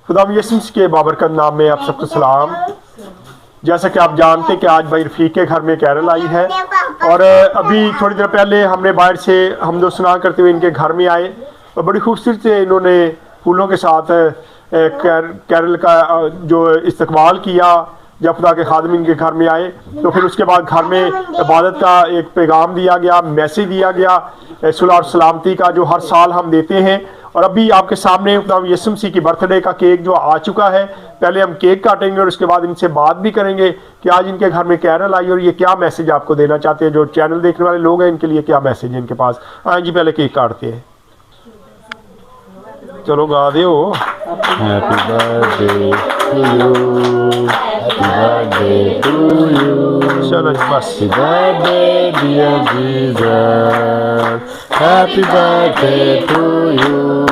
खुदा यसुम के बाबरकत नाम में आप सबको सलाम। जैसा कि आप जानते हैं कि आज भाई रफ़ीक के घर में कैरल आई है और अभी थोड़ी देर पहले हमने बाहर से हमदो सुना करते हुए इनके घर में आए और बड़ी खूबसूरती से इन्होंने फूलों के साथ कैरल का जो इस्तकबाल किया। जब खुदा के खादिम इनके घर में आए तो फिर उसके बाद घर में इबादत का एक पैगाम दिया गया, मैसेज दिया गया सुलह और सलामती का, जो हर साल हम देते हैं। और अभी आपके सामने खुदा यीशु मसीह की बर्थडे का केक जो आ चुका है, पहले हम केक काटेंगे और उसके बाद इनसे बात भी करेंगे कि आज इनके घर में कैरल आई और ये क्या मैसेज आपको देना चाहते हैं। जो चैनल देखने वाले लोग हैं इनके लिए क्या मैसेज है इनके पास। हाँ जी, पहले केक काटते हैं। चलो गा दो। Happy birthday to you. Happy birthday to you. चलो जी बस। Happy birthday dear Jesus. Happy birthday to you.